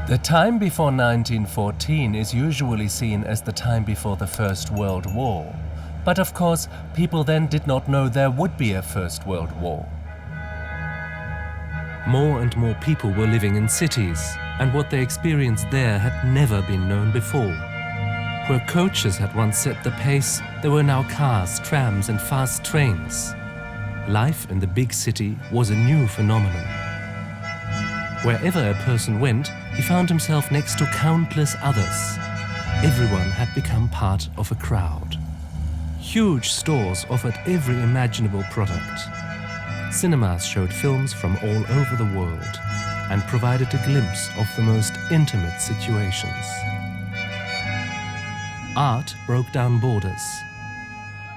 The time before 1914 is usually seen as the time before the First World War. But of course, people then did not know there would be a First World War. More and more people were living in cities, and what they experienced there had never been known before. Where coaches had once set the pace, there were now cars, trams and fast trains. Life in the big city was a new phenomenon. Wherever a person went, he found himself next to countless others. Everyone had become part of a crowd. Huge stores offered every imaginable product. Cinemas showed films from all over the world and provided a glimpse of the most intimate situations. Art broke down borders.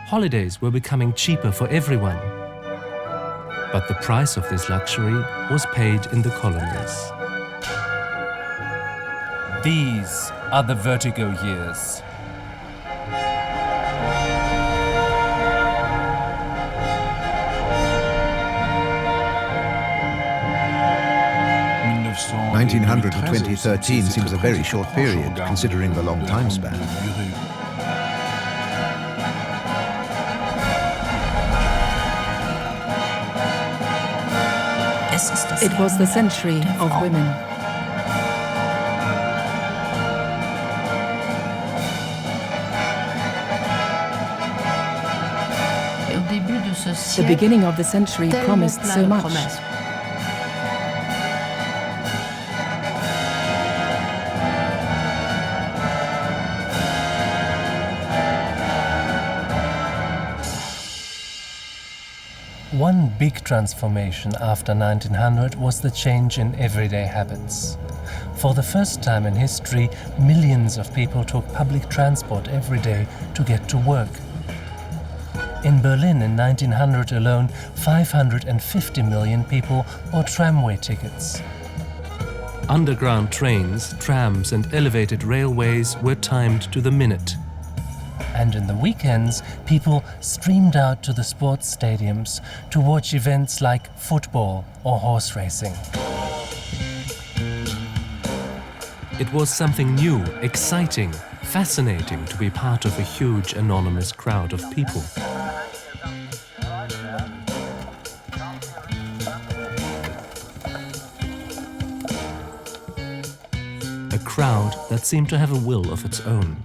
Holidays were becoming cheaper for everyone. But the price of this luxury was paid in the colonies. These are the Vertigo years. – 1900 to 2013 seems a very short period, considering the long time span. It was the century of women. The beginning of the century promised so much. One big transformation after 1900 was the change in everyday habits. For the first time in history, millions of people took public transport every day to get to work. In Berlin in 1900 alone, 550 million people bought tramway tickets. Underground trains, trams and elevated railways were timed to the minute. And in the weekends, people streamed out to the sports stadiums to watch events like football or horse racing. It was something new, exciting, fascinating to be part of a huge anonymous crowd of people. A crowd that seemed to have a will of its own.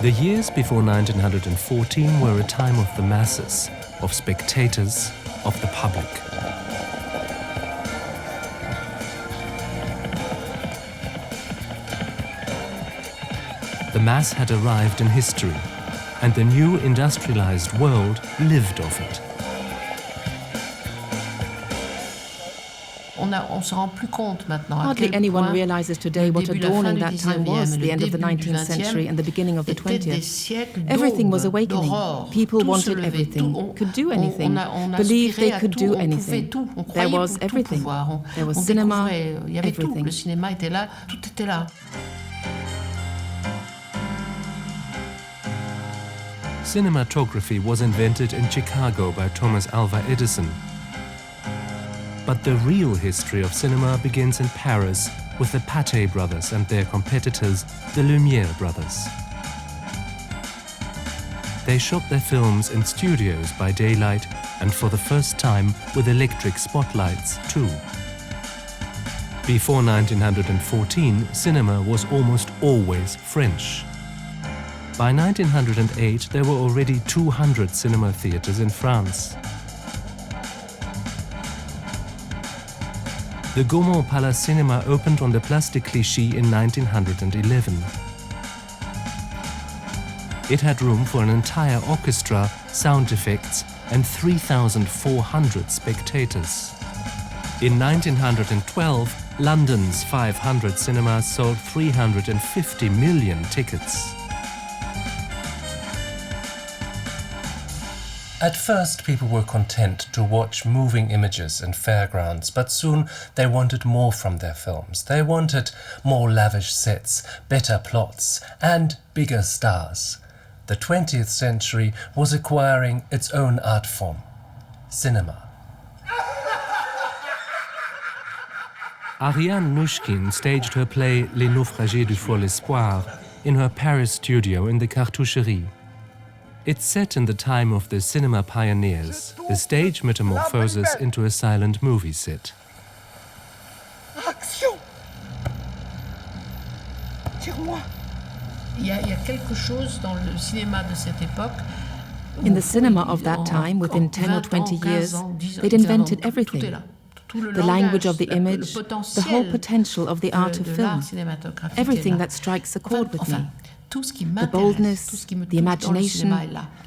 The years before 1914 were a time of the masses, of spectators, of the public. The mass had arrived in history, and the new industrialized world lived of it. Hardly anyone realizes today what a dawning that time was, the end of the 19th century and the beginning of the 20th. Everything was awakening. People wanted everything, could do anything, believed they could do anything. There was everything. There was cinema, everything. Cinematography was invented in Chicago by Thomas Alva Edison. But the real history of cinema begins in Paris with the Pathé brothers and their competitors, the Lumière brothers. They shot their films in studios by daylight and for the first time with electric spotlights too. Before 1914, cinema was almost always French. By 1908, there were already 200 cinema theaters in France. The Gaumont Palace Cinema opened on the Place de Clichy in 1911. It had room for an entire orchestra, sound effects, and 3,400 spectators. In 1912, London's 500 cinemas sold 350 million tickets. At first, people were content to watch moving images and fairgrounds, but soon they wanted more from their films. They wanted more lavish sets, better plots, and bigger stars. The 20th century was acquiring its own art form, cinema. Ariane Nouchkine staged her play Les Naufragés du Fol Espoir in her Paris studio in the Cartoucherie. It's set in the time of the cinema pioneers. The stage metamorphoses into a silent movie set. Action! Tire-moi! Il y a quelque chose dans le cinéma de cette époque. In the cinema of that time, within 10 or 20 years, they'd invented everything. The language of the image, the whole potential of the art of film, everything that strikes a chord with me. The boldness, the imagination,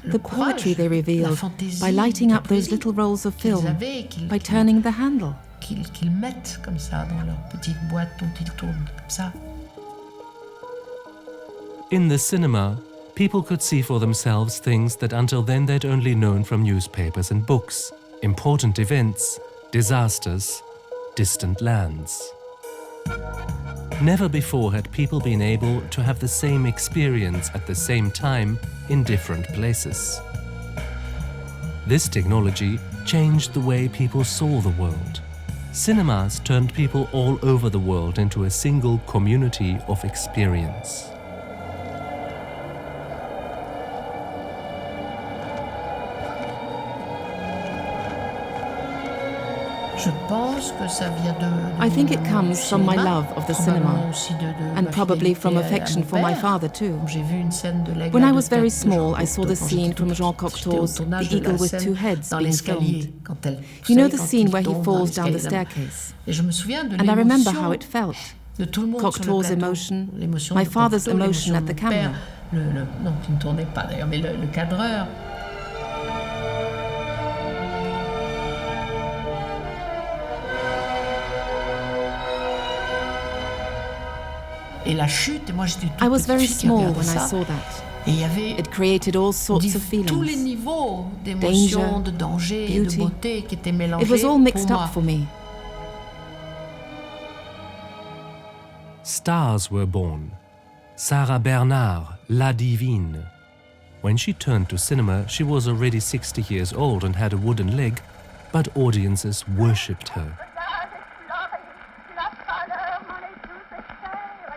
the poetry they revealed by lighting up those little rolls of film, by turning the handle. Qu'ils mettent comme ça dans leur petite boîte dont ils tournent comme ça. In the cinema, people could see for themselves things that until then they'd only known from newspapers and books, important events, disasters, distant lands. Never before had people been able to have the same experience at the same time in different places. This technology changed the way people saw the world. Cinemas turned people all over the world into a single community of experience. I think it comes from my love of the cinema, and probably from affection for my father too. When I was very small, I saw the scene from Jean Cocteau's The Eagle with Two Heads being filmed. You know the scene where he falls down the staircase? And I remember how it felt. Cocteau's emotion, my father's emotion at the camera. Non, qui ne tournait pas d'ailleurs, mais le cadreur. I was very small when I saw that. It created all sorts of feelings. Danger, beauty. It was all mixed up for me. Stars were born. Sarah Bernard, La Divine. When she turned to cinema, she was already 60 years old and had a wooden leg, but audiences worshipped her.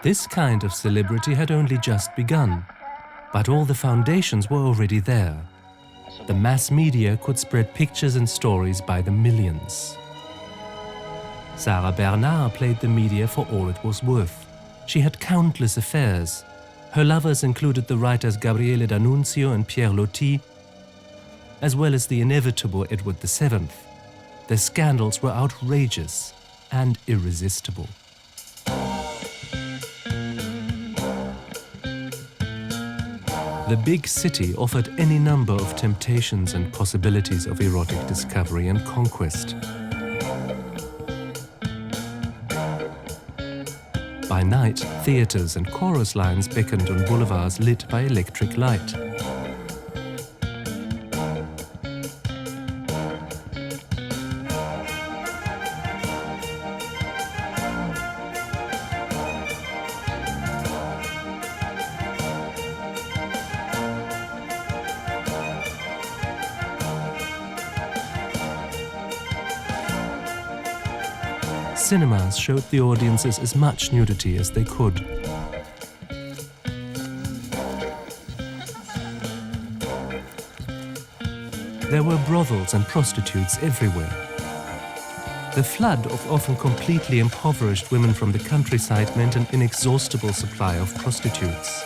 This kind of celebrity had only just begun, but all the foundations were already there. The mass media could spread pictures and stories by the millions. Sarah Bernard played the media for all it was worth. She had countless affairs. Her lovers included the writers Gabriele D'Annunzio and Pierre Loti, as well as the inevitable Edward VII. Their scandals were outrageous and irresistible. The big city offered any number of temptations and possibilities of erotic discovery and conquest. By night, theaters and chorus lines beckoned on boulevards lit by electric light. Cinemas showed the audiences as much nudity as they could. There were brothels and prostitutes everywhere. The flood of often completely impoverished women from the countryside meant an inexhaustible supply of prostitutes.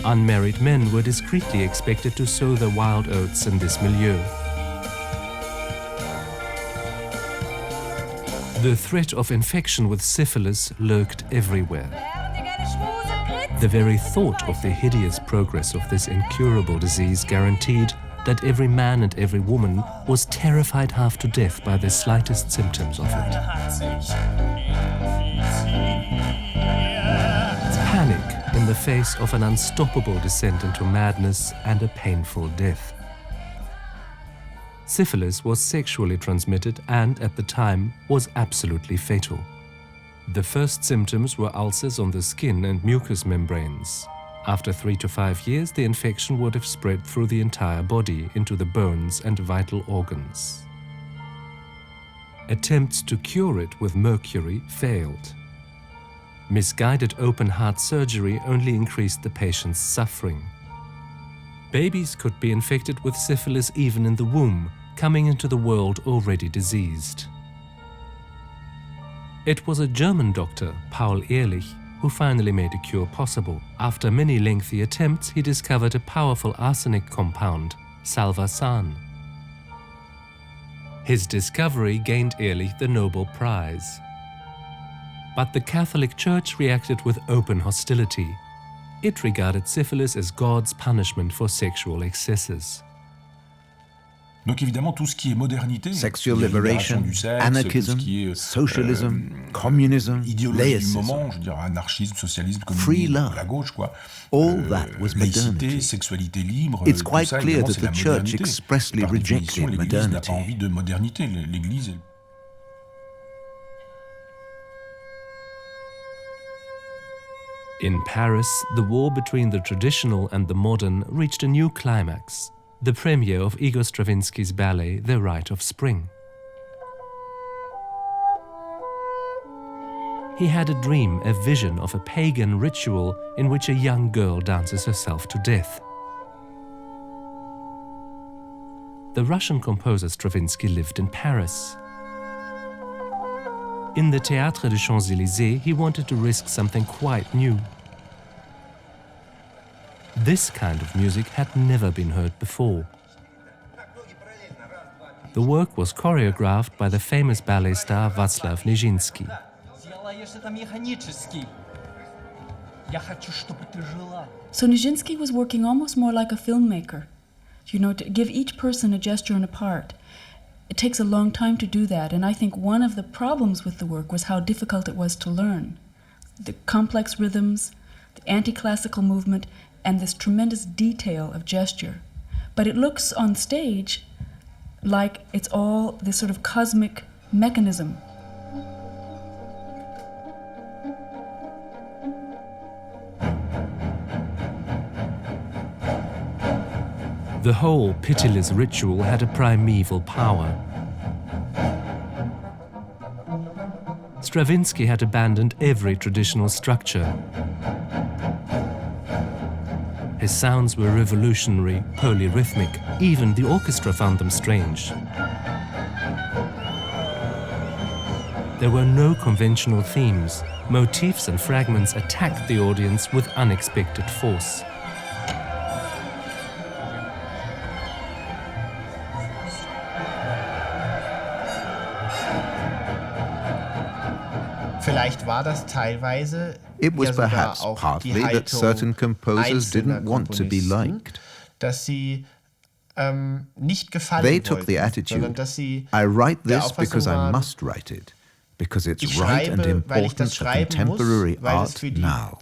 Unmarried men were discreetly expected to sow their wild oats in this milieu. The threat of infection with syphilis lurked everywhere. The very thought of the hideous progress of this incurable disease guaranteed that every man and every woman was terrified half to death by the slightest symptoms of it. Panic in the face of an unstoppable descent into madness and a painful death. Syphilis was sexually transmitted and, at the time, was absolutely fatal. The first symptoms were ulcers on the skin and mucous membranes. After 3 to 5 years, the infection would have spread through the entire body into the bones and vital organs. Attempts to cure it with mercury failed. Misguided open-heart surgery only increased the patient's suffering. Babies could be infected with syphilis even in the womb, coming into the world already diseased. It was a German doctor, Paul Ehrlich, who finally made a cure possible. After many lengthy attempts, he discovered a powerful arsenic compound, salvarsan. His discovery gained Ehrlich the Nobel Prize. But the Catholic Church reacted with open hostility. It regarded syphilis as God's punishment for sexual excesses. Sexual liberation, anarchism, socialism, communism, laicism, free love, all that was modernity. It's quite clear that the Church expressly rejected modernity. In Paris, the war between the traditional and the modern reached a new climax. The premiere of Igor Stravinsky's ballet, The Rite of Spring. He had a dream, a vision of a pagan ritual in which a young girl dances herself to death. The Russian composer Stravinsky lived in Paris. In the Théâtre des Champs-Élysées, he wanted to risk something quite new. This kind of music had never been heard before. The work was choreographed by the famous ballet star Václav Nijinsky. So Nijinsky was working almost more like a filmmaker, you know, to give each person a gesture and a part. It takes a long time to do that, and I think one of the problems with the work was how difficult it was to learn. The complex rhythms, the anti-classical movement, and this tremendous detail of gesture. But it looks on stage like it's all this sort of cosmic mechanism. The whole pitiless ritual had a primeval power. Stravinsky had abandoned every traditional structure. His sounds were revolutionary, polyrhythmic. Even the orchestra found them strange. There were no conventional themes. Motifs and fragments attacked the audience with unexpected force. It was perhaps partly that certain composers didn't want to be liked. They took the attitude, I write this because I must write it, because it's right and important for contemporary art now.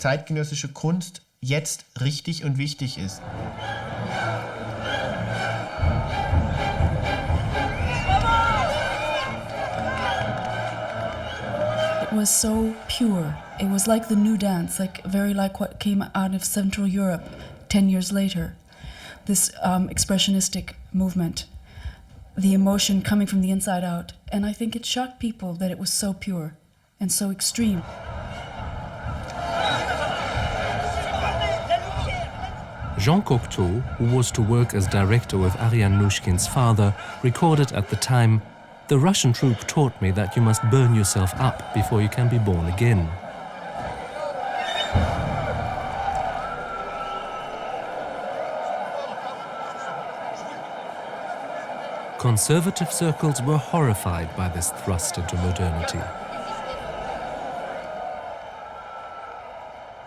It was so pure. It was like the new dance, very like what came out of Central Europe 10 years later. This expressionistic movement, the emotion coming from the inside out. And I think it shocked people that it was so pure and so extreme. Jean Cocteau, who was to work as director with Ariane Nouchkin's father, recorded at the time, "The Russian troupe taught me that you must burn yourself up before you can be born again." Conservative circles were horrified by this thrust into modernity.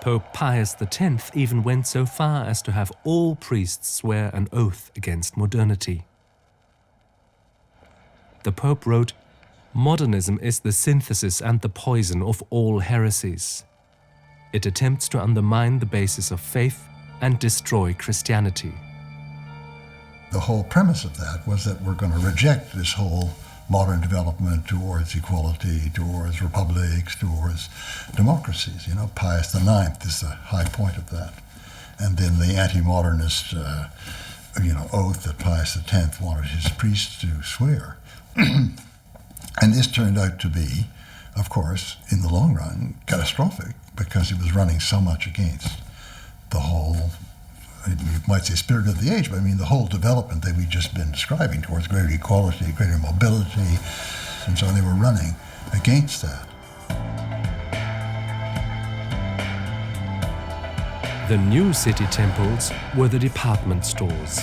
Pope Pius X even went so far as to have all priests swear an oath against modernity. The Pope wrote, "Modernism is the synthesis and the poison of all heresies. It attempts to undermine the basis of faith and destroy Christianity." The whole premise of that was that we're going to reject this whole modern development towards equality, towards republics, towards democracies. Pius IX is the high point of that. And then the anti-modernist, oath that Pius X wanted his priests to swear. And this turned out to be, of course, in the long run, catastrophic, because it was running so much against the whole, you might say, spirit of the age, but I mean the whole development that we've just been describing towards greater equality, greater mobility, and so on. They were running against that. The new city temples were the department stores.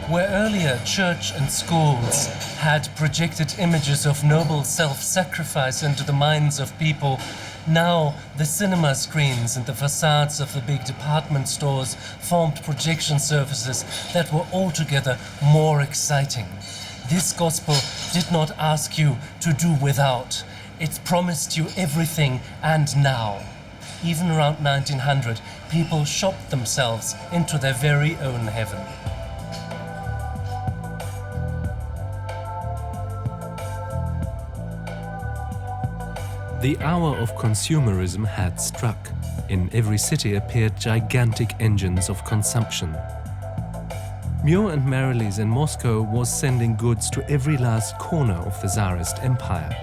Where earlier church and schools had projected images of noble self-sacrifice into the minds of people, now the cinema screens and the facades of the big department stores formed projection surfaces that were altogether more exciting. This gospel did not ask you to do without. It promised you everything and now. Even around 1900, people shopped themselves into their very own heaven. The hour of consumerism had struck. In every city appeared gigantic engines of consumption. Mure and Marilis in Moscow was sending goods to every last corner of the Tsarist Empire.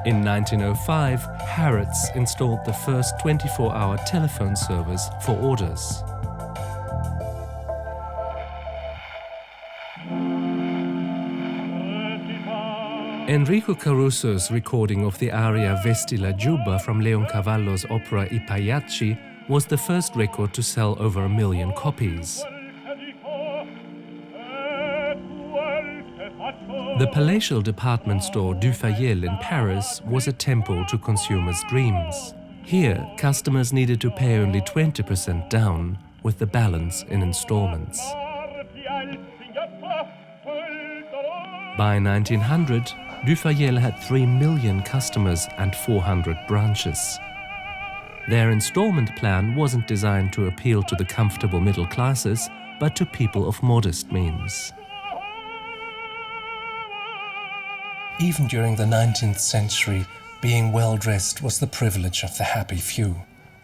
In 1905, Harrods installed the first 24-hour telephone service for orders. Enrico Caruso's recording of the aria Vesti la Giubba from Leoncavallo's opera I Pagliacci was the first record to sell over 1 million copies. The palatial department store Du Fayel in Paris was a temple to consumers' dreams. Here, customers needed to pay only 20% down, with the balance in installments. By 1900, Du Fayel had 3 million customers and 400 branches. Their installment plan wasn't designed to appeal to the comfortable middle classes, but to people of modest means. Even during the 19th century, being well-dressed was the privilege of the happy few.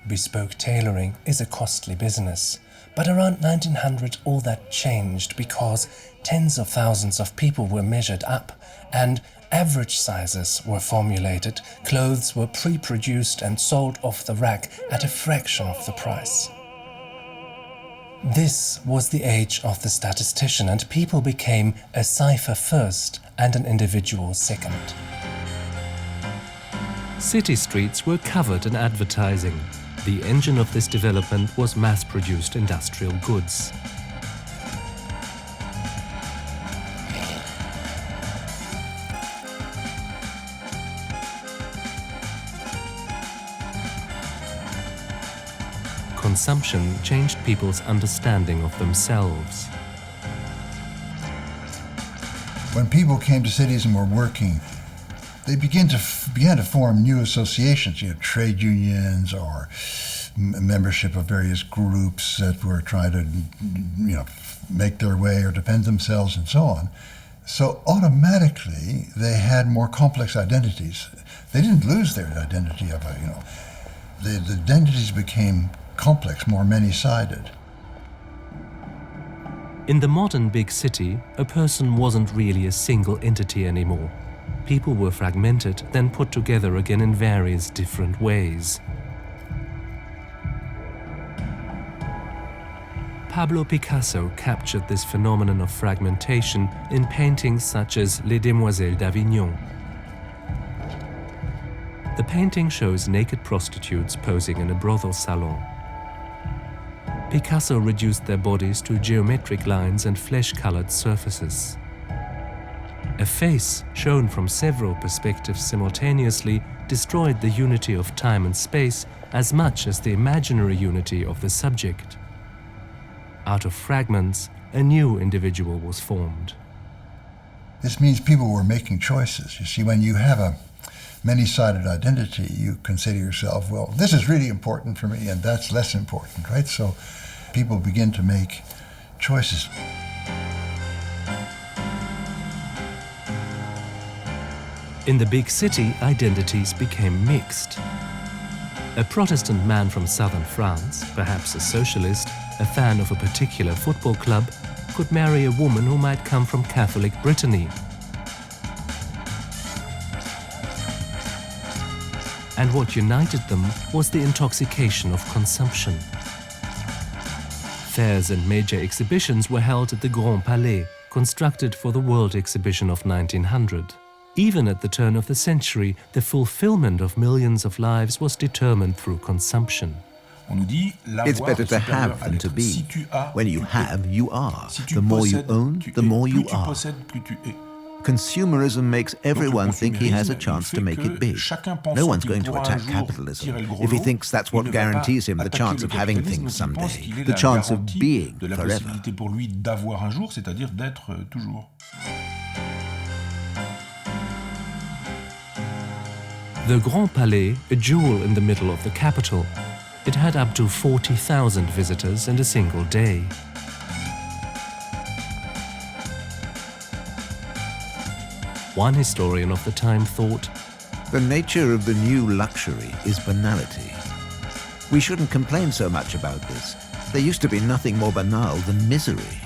Bespoke tailoring is a costly business. But around 1900 all that changed because tens of thousands of people were measured up and average sizes were formulated, clothes were pre-produced and sold off the rack at a fraction of the price. This was the age of the statistician, and people became a cipher first and an individual second. City streets were covered in advertising. The engine of this development was mass-produced industrial goods. Consumption changed people's understanding of themselves. When people came to cities and were working, they began to form new associations, trade unions or membership of various groups that were trying to, make their way or defend themselves and so on. So automatically they had more complex identities. They didn't lose their identity of the identities became complex, more many-sided. In the modern big city, a person wasn't really a single entity anymore. People were fragmented, then put together again in various different ways. Pablo Picasso captured this phenomenon of fragmentation in paintings such as Les Demoiselles d'Avignon. The painting shows naked prostitutes posing in a brothel salon. Picasso reduced their bodies to geometric lines and flesh-colored surfaces. A face, shown from several perspectives simultaneously, destroyed the unity of time and space as much as the imaginary unity of the subject. Out of fragments, a new individual was formed. This means people were making choices. You see, when you have a many-sided identity, you consider yourself, well, this is really important for me and that's less important, right? So people begin to make choices. In the big city, identities became mixed. A Protestant man from southern France, perhaps a socialist, a fan of a particular football club, could marry a woman who might come from Catholic Brittany. And what united them was the intoxication of consumption. Fairs and major exhibitions were held at the Grand Palais, constructed for the World Exhibition of 1900. Even at the turn of the century, the fulfillment of millions of lives was determined through consumption. It's better to have than to be. When you have, you are. The more you own, the more you are. Consumerism makes everyone think he has a chance to make it big. No one's going to attack capitalism if he thinks that's what guarantees him the chance of having things someday, the chance of being forever. The Grand Palais, a jewel in the middle of the capital. It had up to 40,000 visitors in a single day. One historian of the time thought, "The nature of the new luxury is banality. We shouldn't complain so much about this. There used to be nothing more banal than misery."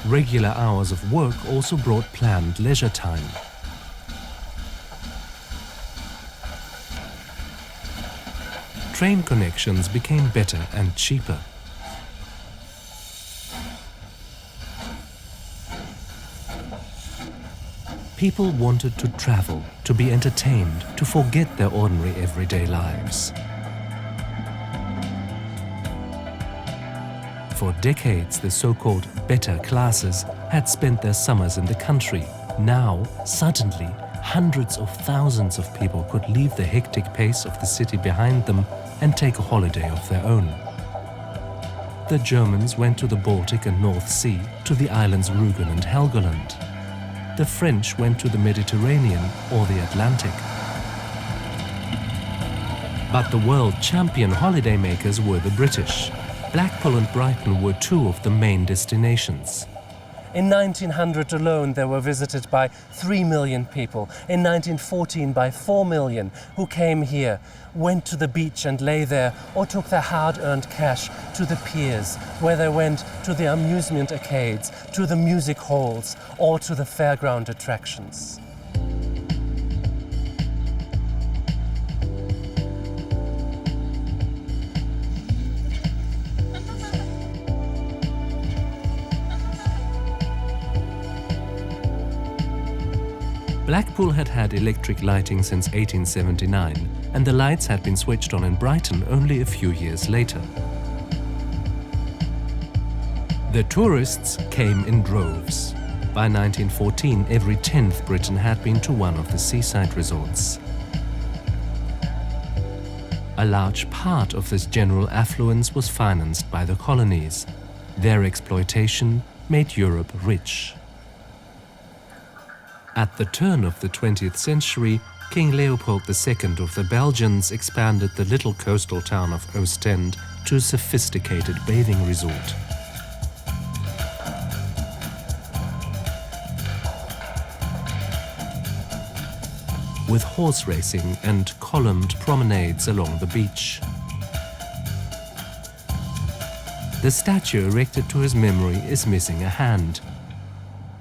Regular hours of work also brought planned leisure time. Train connections became better and cheaper. People wanted to travel, to be entertained, to forget their ordinary everyday lives. For decades, the so-called better classes had spent their summers in the country. Now, suddenly, hundreds of thousands of people could leave the hectic pace of the city behind them and take a holiday of their own. The Germans went to the Baltic and North Sea, to the islands Rügen and Helgoland. The French went to the Mediterranean or the Atlantic. But the world champion holidaymakers were the British. Blackpool and Brighton were two of the main destinations. In 1900 alone, they were visited by 3 million people. In 1914, by 4 million, who came here, went to the beach and lay there, or took their hard-earned cash to the piers, where they went to the amusement arcades, to the music halls, or to the fairground attractions. Blackpool had had electric lighting since 1879, and the lights had been switched on in Brighton only a few years later. The tourists came in droves. By 1914, every 10th Briton had been to one of the seaside resorts. A large part of this general affluence was financed by the colonies. Their exploitation made Europe rich. At the turn of the 20th century, King Leopold II of the Belgians expanded the little coastal town of Ostend to a sophisticated bathing resort. With horse racing and columned promenades along the beach. The statue erected to his memory is missing a hand.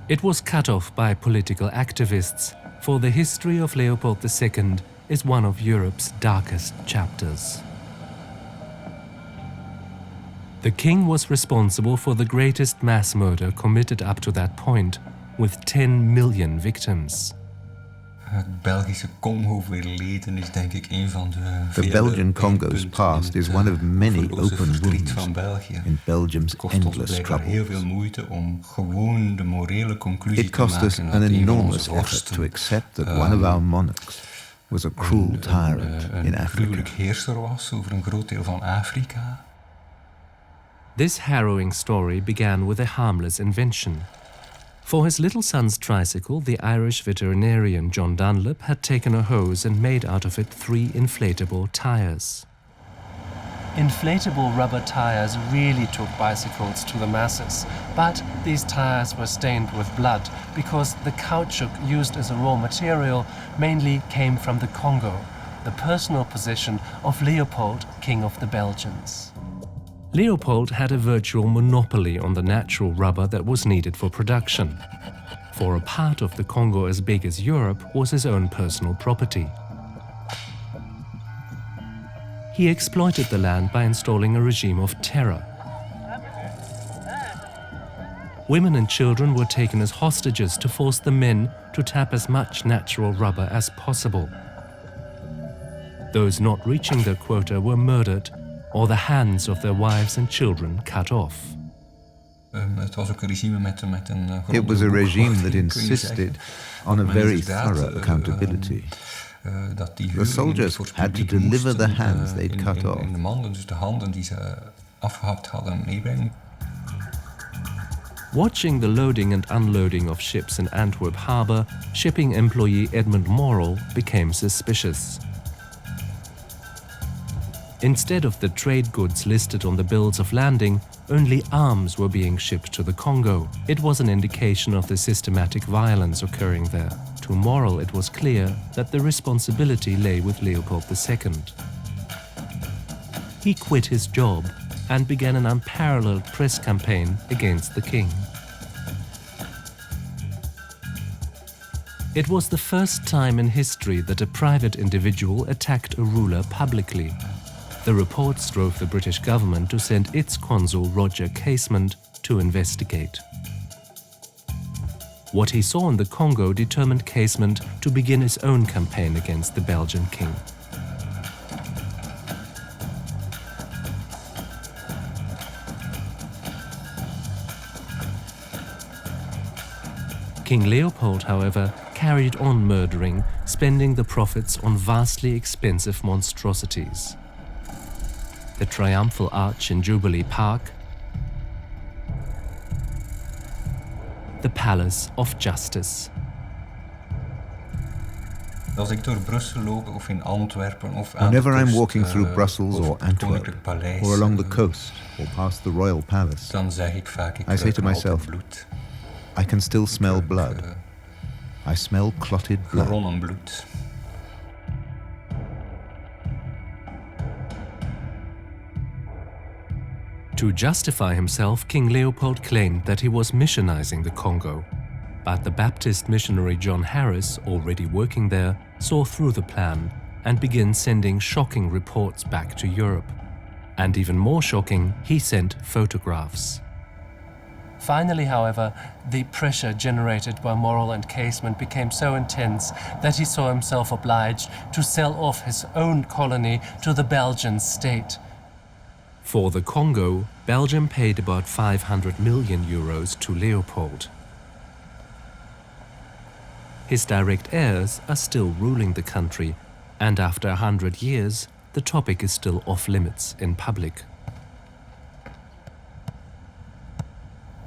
It was cut off by political activists, for the history of Leopold II is one of Europe's darkest chapters. The king was responsible for the greatest mass murder committed up to that point, with 10 million victims. Het Belgische Congo-verleden is denk ik een van de The Belgian Congo's past is one of many open wounds in Belgium's endless troubles. It cost us an enormous effort to accept that one of our monarchs was a cruel tyrant in Africa. This harrowing story began with a harmless invention. For his little son's tricycle, the Irish veterinarian John Dunlop had taken a hose and made out of it 3 inflatable tires. Inflatable rubber tires really took bicycles to the masses, but these tires were stained with blood because the caoutchouc used as a raw material mainly came from the Congo, the personal possession of Leopold, King of the Belgians. Leopold had a virtual monopoly on the natural rubber that was needed for production. For a part of the Congo as big as Europe was his own personal property. He exploited the land by installing a regime of terror. Women and children were taken as hostages to force the men to tap as much natural rubber as possible. Those not reaching their quota were murdered, or the hands of their wives and children cut off. It was a regime that insisted on a very thorough accountability. The soldiers had to deliver the hands they'd cut off. Watching the loading and unloading of ships in Antwerp harbour, shipping employee Edmund Morrell became suspicious. Instead of the trade goods listed on the bills of landing, only arms were being shipped to the Congo. It was an indication of the systematic violence occurring there. To Morrell, it was clear that the responsibility lay with Leopold II. He quit his job and began an unparalleled press campaign against the king. It was the first time in history that a private individual attacked a ruler publicly. The reports drove the British government to send its consul Roger Casement to investigate. What he saw in the Congo determined Casement to begin his own campaign against the Belgian king. King Leopold, however, carried on murdering, spending the profits on vastly expensive monstrosities. The Triumphal Arch in Jubilee Park, the Palace of Justice. Whenever I'm walking through Brussels or Antwerp, or along the coast, or past the Royal Palace, I say to myself, I can still smell blood. I smell clotted blood. To justify himself, King Leopold claimed that he was missionizing the Congo. But the Baptist missionary John Harris, already working there, saw through the plan and began sending shocking reports back to Europe. And even more shocking, he sent photographs. Finally, however, the pressure generated by Morrell and Casement became so intense that he saw himself obliged to sell off his own colony to the Belgian state. For the Congo, Belgium paid about 500 million euros to Leopold. His direct heirs are still ruling the country, and after 100 years, the topic is still off limits in public.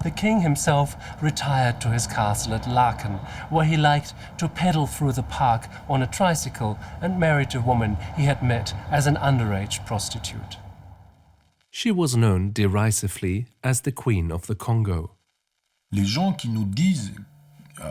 The king himself retired to his castle at Laeken, where he liked to pedal through the park on a tricycle and married a woman he had met as an underage prostitute. She was known derisively as the Queen of the Congo. Les gens qui nous disent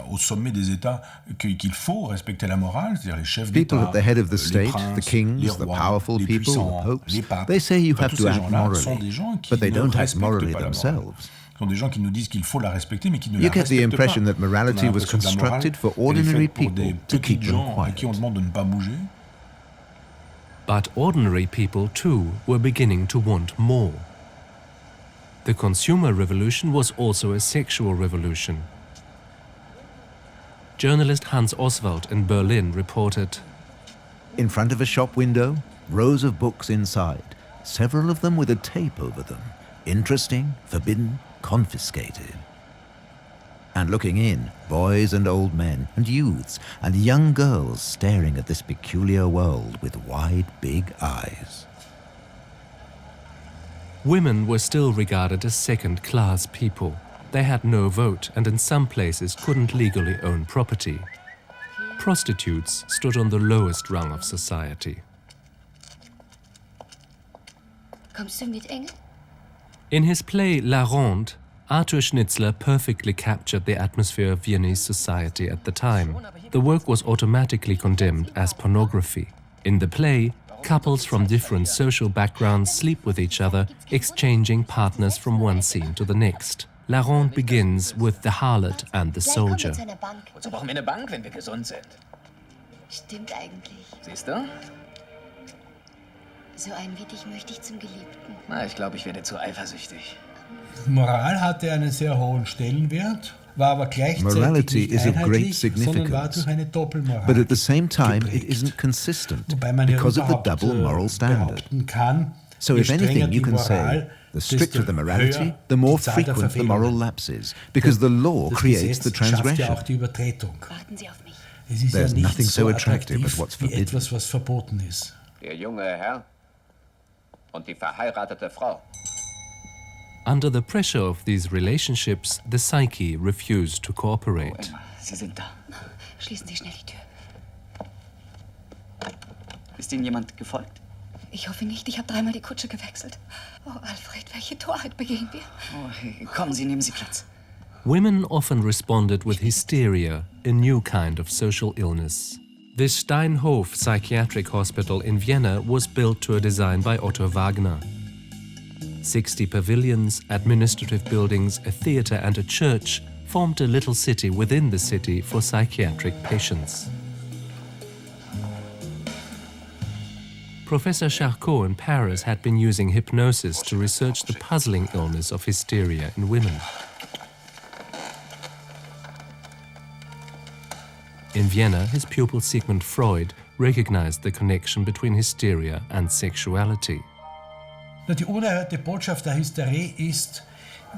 au sommet des États qu'il faut respecter la morale, c'est-à-dire les chefs d'État, people at the head of the state, the kings, the powerful people, the popes, they say you have to act morally, but they don't act morally themselves. sont des gens qui nous disent qu'il faut la respecter, mais qui ne la You get the respectent impression pas. that morality was constructed for ordinary people to keep them à qui on quiet. demande de ne pas bouger. But ordinary people too were beginning to want more. The consumer revolution was also a sexual revolution. Journalist Hans Oswald in Berlin reported, In front of a shop window, rows of books inside, several of them with a tape over them. Interesting, forbidden, confiscated. And looking in, boys and old men and youths and young girls staring at this peculiar world with wide, big eyes. women were still regarded as second-class people. They had no vote and in some places couldn't legally own property. Prostitutes stood on the lowest rung of society. Kommst du mit, Engel? In his play La Ronde, Arthur Schnitzler perfectly captured the atmosphere of Viennese society at the time. The work was automatically condemned as pornography. In the play, couples from different social backgrounds sleep with each other, exchanging partners from one scene to the next. La Ronde begins with the harlot and the soldier. Wozu brauchen wir eine Bank, wenn wir gesund sind? Stimmt eigentlich. Siehst du? So einen wie dich möchte ich zum Geliebten. Na, ich glaube, ich werde zu eifersüchtig. Moral hatte einen sehr hohen Stellenwert, war aber gleichzeitig nicht einheitlich, sondern war durch eine Doppelmoral. But at the same time, it isn't consistent because of the double moral standard. So if anything, you can say, the stricter the morality, the more frequent the moral lapses, because the law creates the transgression. There's nothing so attractive as what's forbidden. Was verboten ist. Der junge Herr und die verheiratete Frau. Under the pressure of these relationships, the psyche refused to cooperate. Sie sind da. Schließen Sie schnell die Tür. Ist Ihnen jemand gefolgt? Ich hoffe nicht. Ich habe 3-mal die Kutsche gewechselt. Oh, Alfred, welche Torheit begehen wir? Oh, hey, kommen Sie, nehmen Sie Platz. Women often responded with hysteria, a new kind of social illness. The Steinhof psychiatric hospital in Vienna was built to a design by Otto Wagner. 60 pavilions, administrative buildings, a theatre and a church formed a little city within the city for psychiatric patients. Professor Charcot in Paris had been using hypnosis to research the puzzling illness of hysteria in women. In Vienna, his pupil Sigmund Freud recognized the connection between hysteria and sexuality. Die unerhörte Botschaft der Hysterie ist,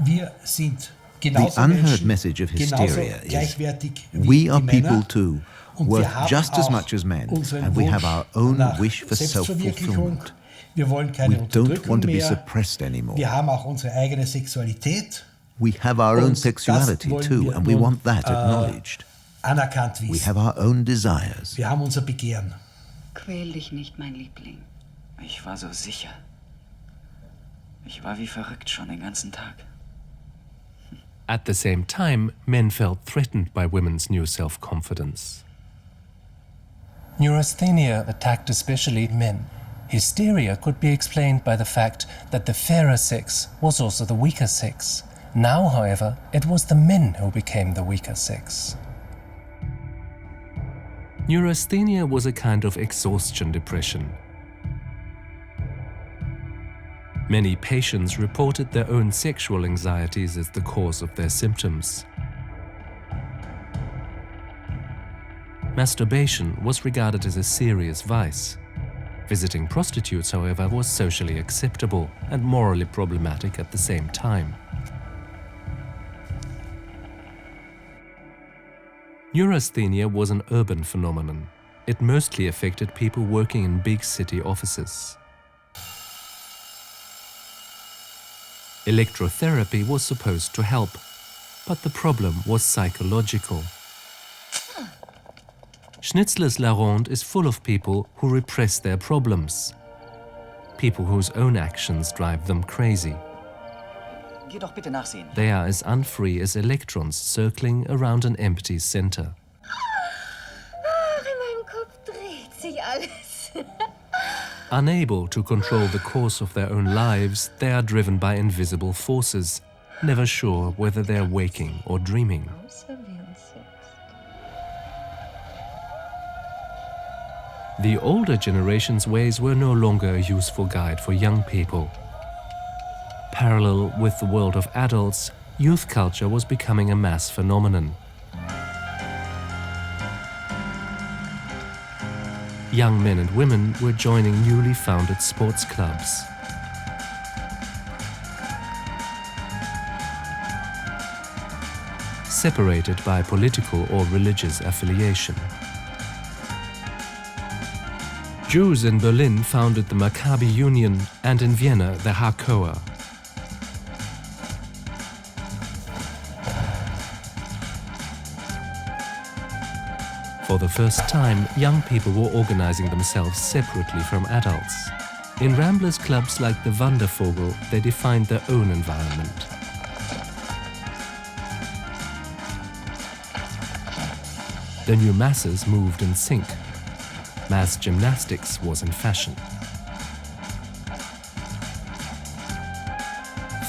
wir sind The genauso unheard Menschen, message of genauso hysteria is, gleichwertig wie we are die people Männer. too, Und wir worth haben just as auch much as men, unseren and we have Wunsch our own nach wish for Selbstverwirklichung. self-fulfillment. Wir wollen keine We don't Unterdrückung want to be mehr. suppressed anymore. Wir haben auch unsere eigene Sexualität. We have our own Und sexuality das wollen too, wir and we nun, want that acknowledged. Anerkannt We wissen. have our own desires. Wir haben unser Begehren. Quäl dich nicht, mein Liebling. Ich war so sicher. Ich war wie verrückt schon den ganzen Tag. At the same time, men felt threatened by women's new self-confidence. Neurasthenia attacked especially men. Hysteria could be explained by the fact that the fairer sex was also the weaker sex. Now, however, it was the men who became the weaker sex. Neurasthenia was a kind of exhaustion depression. Many patients reported their own sexual anxieties as the cause of their symptoms. Masturbation was regarded as a serious vice. Visiting prostitutes, however, was socially acceptable and morally problematic at the same time. Neurasthenia was an urban phenomenon. It mostly affected people working in big city offices. Electrotherapy was supposed to help, but the problem was psychological. Schnitzler's La Ronde is full of people who repress their problems. People whose own actions drive them crazy. Geh doch bitte nachsehen. They are as unfree as electrons circling around an empty center. Ach, in meinem Kopf dreht sich alles. Unable to control the course of their own lives, they are driven by invisible forces, never sure whether they are waking or dreaming. The older generation's ways were no longer a useful guide for young people. Parallel with the world of adults, youth culture was becoming a mass phenomenon. Young men and women were joining newly founded sports clubs. Separated by political or religious affiliation. Jews in Berlin founded the Maccabi Union and in Vienna the Hakoah. For the first time, young people were organizing themselves separately from adults. In Ramblers clubs like the Wandervogel, they defined their own environment. The new masses moved in sync. Mass gymnastics was in fashion.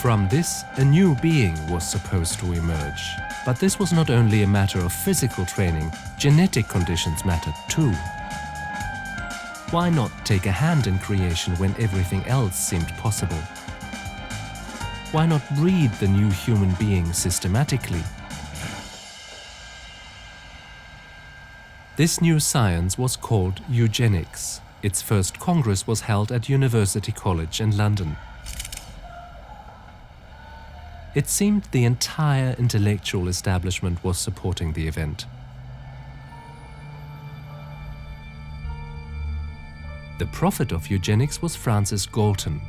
From this, a new being was supposed to emerge. But this was not only a matter of physical training, genetic conditions mattered too. Why not take a hand in creation when everything else seemed possible? Why not breed the new human being systematically? This new science was called eugenics. Its first congress was held at University College in London. It seemed the entire intellectual establishment was supporting the event. The prophet of eugenics was Francis Galton.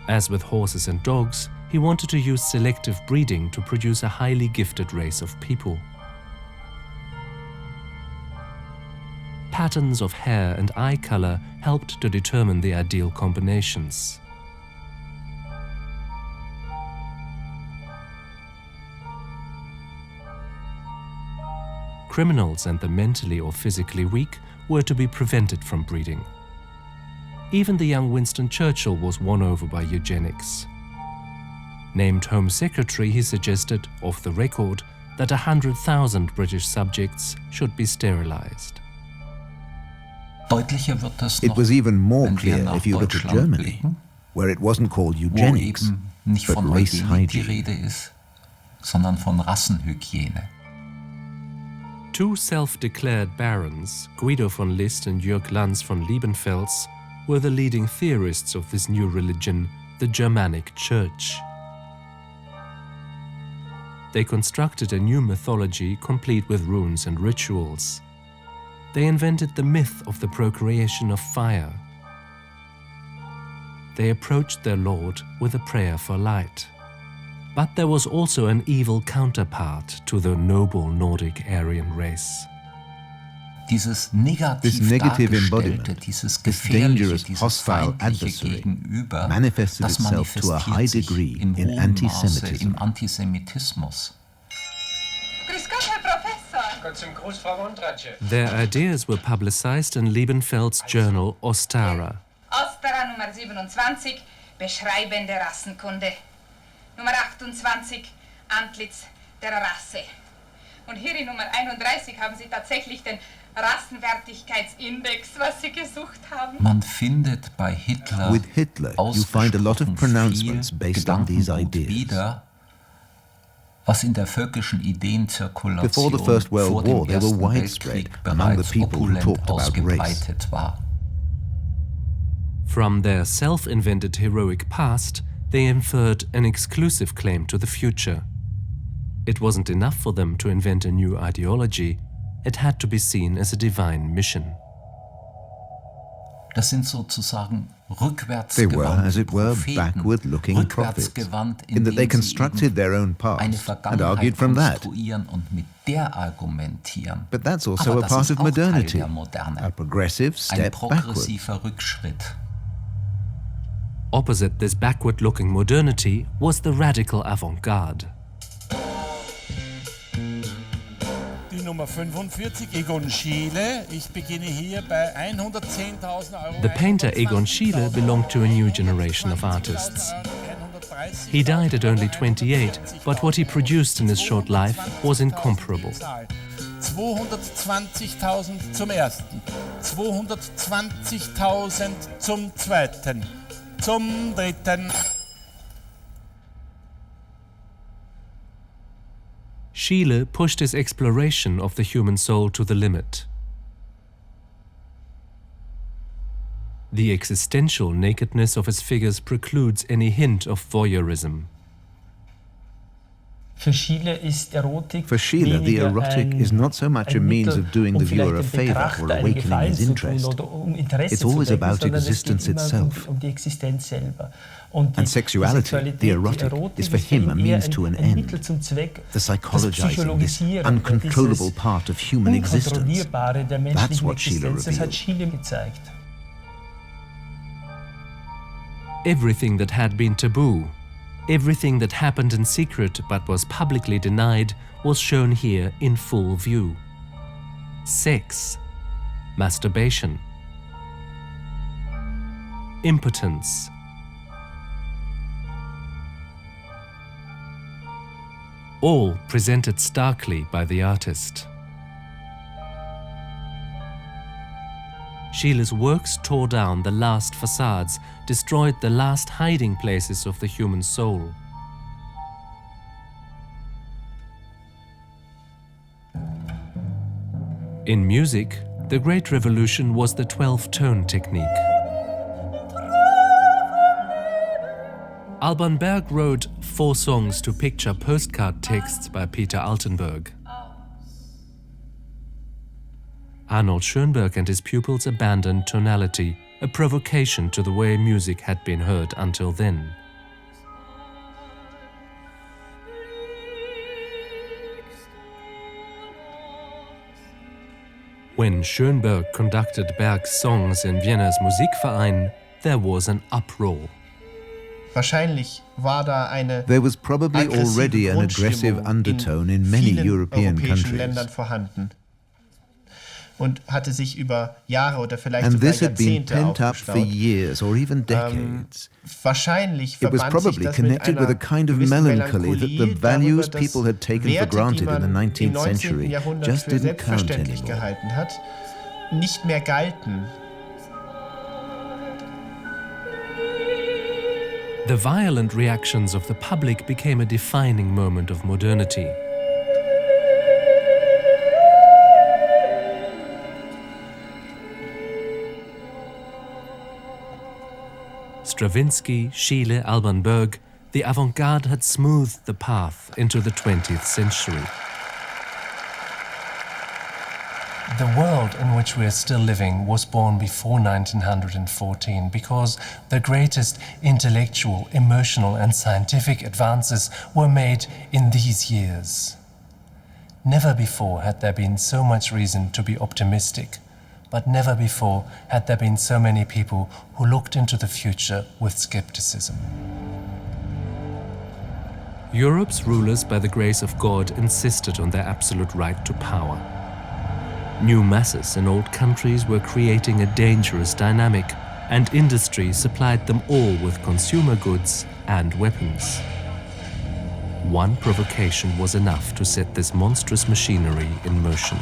As with horses and dogs, he wanted to use selective breeding to produce a highly gifted race of people. Patterns of hair and eye color helped to determine the ideal combinations. Criminals and the mentally or physically weak were to be prevented from breeding. Even the young Winston Churchill was won over by eugenics. Named Home Secretary, he suggested, off the record, that 100,000 British subjects should be sterilized. It was even more clear if you look at Germany, where it wasn't called eugenics, but race hygiene. Two self-declared barons, Guido von List and Jörg Lanz von Liebenfels, were the leading theorists of this new religion, the Germanic Church. They constructed a new mythology complete with runes and rituals. They invented the myth of the procreation of fire. They approached their Lord with a prayer for light. But there was also an evil counterpart to the noble Nordic Aryan race. This negative embodiment, this dangerous, hostile adversary, manifested itself to a high degree in anti-Semitism. Their ideas were publicized in Liebenfeld's journal Ostara. Ostara Nummer 27, beschreibende Rassenkunde. Nummer 28, Antlitz der Rasse. Und hier in Nummer 31 haben Sie tatsächlich den Rassenwertigkeitsindex, was Sie gesucht haben. Man findet bei Hitler With Hitler, you find a lot of pronouncements based on these ideas. Wieder, was in der völkischen Ideenzirkulation Before the First World vor dem War, they were Ersten widespread Weltkrieg among the bereits people who opulent talked about race. ausgebreitet war. From their self-invented heroic past, they inferred an exclusive claim to the future. It wasn't enough for them to invent a new ideology, it had to be seen as a divine mission. Das sind sozusagen They were, as it were, backward-looking prophets, in that they constructed their own past and argued from that. But that's also a part of modernity, a progressive step backward. Opposite this backward-looking modernity was the radical avant-garde. Die Nummer 45, Egon Schiele. Ich beginne hier bei 110.000 Euro. The painter Egon Schiele belonged to a new generation of artists. He died at only 28, but what he produced in his short life was incomparable. 220.000 zum ersten, 220.000 zum zweiten, zum dritten. Schiele pushed his exploration of the human soul to the limit. The existential nakedness of his figures precludes any hint of voyeurism. For Schiele, the erotic is not so much a means of doing the viewer a favor or awakening his interest. It's always about existence itself. And sexuality, the erotic, is for him a means to an end. The psychologizing, this uncontrollable part of human existence. That's what Schiele revealed. Everything that had been taboo, everything that happened in secret but was publicly denied, was shown here in full view. Sex, masturbation, impotence, all presented starkly by the artist. Schiele's works tore down the last facades, destroyed the last hiding places of the human soul. In music, the great revolution was the 12-tone technique. Alban Berg wrote 4 songs to picture postcard texts by Peter Altenburg. Arnold Schoenberg and his pupils abandoned tonality, a provocation to the way music had been heard until then. When Schoenberg conducted Berg's songs in Vienna's Musikverein, there was an uproar. There was probably already an aggressive undertone in many European countries. Und hatte sich über Jahre oder vielleicht and sogar this had been Jahrzehnte pent up for years or even decades. It was probably connected with a kind of melancholy that the values people had taken for granted in the 19th century just didn't count anymore. Nicht mehr galten. The violent reactions of the public became a defining moment of modernity. Stravinsky, Schiele, Alban Berg, the avant-garde had smoothed the path into the 20th century. The world in which we are still living was born before 1914 because the greatest intellectual, emotional and scientific advances were made in these years. Never before had there been so much reason to be optimistic. But never before had there been so many people who looked into the future with skepticism. Europe's rulers, by the grace of God, insisted on their absolute right to power. New masses in old countries were creating a dangerous dynamic, and industry supplied them all with consumer goods and weapons. One provocation was enough to set this monstrous machinery in motion.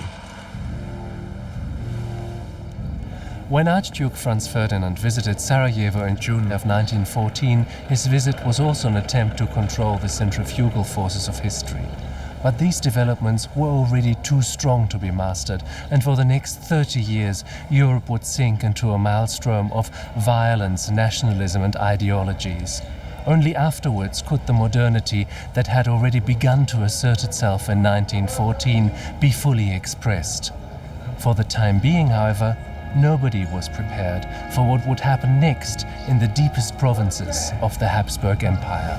When Archduke Franz Ferdinand visited Sarajevo in June of 1914, his visit was also an attempt to control the centrifugal forces of history. But these developments were already too strong to be mastered, and for the next 30 years, Europe would sink into a maelstrom of violence, nationalism and ideologies. Only afterwards could the modernity that had already begun to assert itself in 1914 be fully expressed. For the time being, however, nobody was prepared for what would happen next in the deepest provinces of the Habsburg Empire.